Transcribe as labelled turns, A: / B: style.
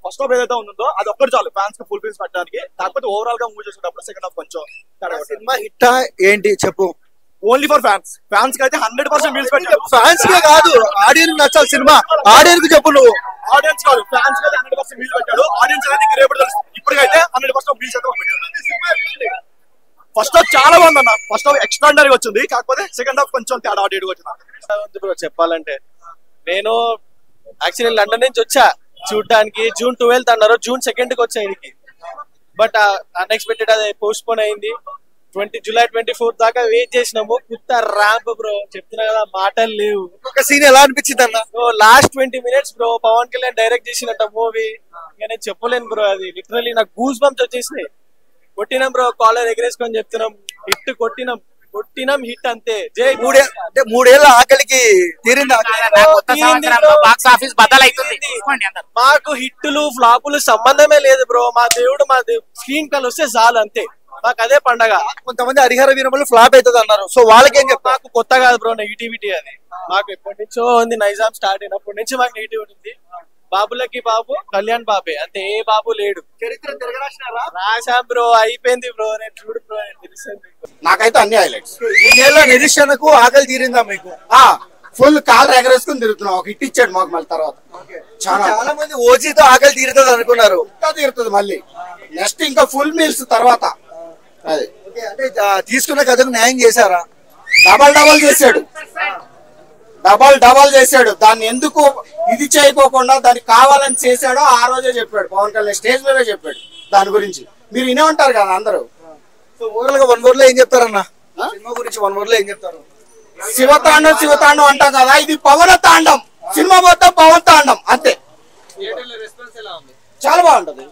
A: First half ఏదైతే ఉందో అది ఒక్కటి చాలు ఫ్యాన్స్ కి ఫుల్ ఫీల్స్ పెట్టడానికి. కాకపోతే ఓవరాల్ గా మూవీ చూసేటప్పుడు సెకండ్ హాఫ్ కొంచెం
B: సినిమా హిట్ ఏంటి చెప్పు.
A: Only for fans. ఫ్యాన్స్ కి అయితే 100% ఫీల్స్ పెట్టాడు.
B: ఫ్యాన్స్ కే కాదు, ఆడియన్స్ నచ్చాలి సినిమా. ఆడియన్స్ కి చెప్పు నువ్వు.
A: ఆడియన్స్ కాదు, ఫ్యాన్స్ కి 100% ఫీల్స్ పెట్టాడు. ఆడియన్స్ అనేది రేపు ఇప్పటికైతే 100% ఫీల్స్ అయితే పెట్టాడు. ఫస్ట్ హాఫ్ చాలా బాగుంది అన్న. ఫస్ట్ హాఫ్ ఎక్స్ట్రాండరీ వచ్చింది. కాకపోతే సెకండ్ హాఫ్ కొంచెం తేడా అటు ఇటు వచ్చింది
C: బ్రో. చెప్పాలంటే నేను యాక్చువల్లీ లండన్ నుంచి వచ్చా చూడడానికి. June 12th అన్నారు, June 2nd కి వచ్చా ఇడికి. బట్ అన్ఎక్స్పెక్టెడ్ అది పోస్ట్ పోన్ అయింది. July 24th దాకా వెయిట్ చేసినాము. కొత్త ర్యాంప్ బ్రో, చెప్తున్నా కదా మాటలు లేవు.
B: ఒక సీన్ ఎలా అనిపించింది అన్న?
C: Last 20 minutes bro, Pawan Kalyan direct చేసినట్ట మూవీ. ఇంకా నేను చెప్పలేను బ్రో, అది లిటరలీ నాకు గూస్ బంప్స్ వచ్చేసినాయి. కొట్టినాం బ్రో, కాలర్ ఎగరేసుకొని చెప్తున్నాం. హిట్ కొట్టినాం హిట్ అంతే. జై
B: అంటే 3 ఏళ్ల ఆకలికి తీరిందా?
D: Box office బద్దలైతుంది.
C: మాకు హిట్టులు ఫ్లాపులు సంబంధమే లేదు బ్రో. మా దేవుడు మా స్క్రీన్ కాల్ వస్తే చాలు అంతే. మాకు అదే పండగ.
B: కొంతమంది హరిహర వీరములు ఫ్లాప్ అవుతుంది అన్నారు, సో వాళ్ళకేం చెప్తా?
C: మాకు కొత్త కాదు బ్రో నెగిటివిటీ. అది మాకు ఎప్పటి నుంచో ఉంది. నైజాం స్టార్ట్ అయినప్పటి నుంచి మాకు నెగిటివిటీ ఉంది. బాబులకి బాబు కళ్యాణ్ బాబే, అంతే. ఏ బాబు లేడు.
B: చరిత్ర తిరగరాసినారా?
C: రాశాం బ్రో, అయిపోయింది బ్రో. నేను చూడు బ్రో, తెలుస్తుంది.
D: నాకైతే అన్ని హైలైట్స్.
B: నిరీక్షణకు ఆకలి తీరిందా మీకు?
D: ఫుల్ కాల్ ఎగరేసుకుని తిరుగుతున్నాం. ఒక హిట్ ఇచ్చాడు మాకు మళ్ళీ తర్వాత.
B: చాలా మంది ఓజీతో ఆకలి తీరుతుంది అనుకున్నారు.
D: ఇంకా తీరుతుంది మళ్ళీ. నెక్స్ట్ ఇంకా ఫుల్ మీల్స్ తర్వాత. అది
B: అంటే తీసుకున్న కథకు న్యాయం చేశారా?
D: డబల్ చేశాడు. డబల్ చేశాడు. దాన్ని ఎందుకు ఇది చేయకోకుండా దానికి కావాలని చేశాడో ఆ రోజే చెప్పాడు పవన్ కళ్యాణ్. స్టేజ్ మీద చెప్పాడు దాని గురించి. మీరు వినే ఉంటారు కదా అందరూ.
B: సో ఓవరాల్ గా 1 word లో ఏం చెప్తారన్న సినిమా గురించి? 1 word లో ఏం చెప్తారు?
D: శివతాండం అంటాం కదా, ఇది పవన తాండం. సినిమా మొత్తం పవన్ తాండం అంతే. చాలా బాగుంటది.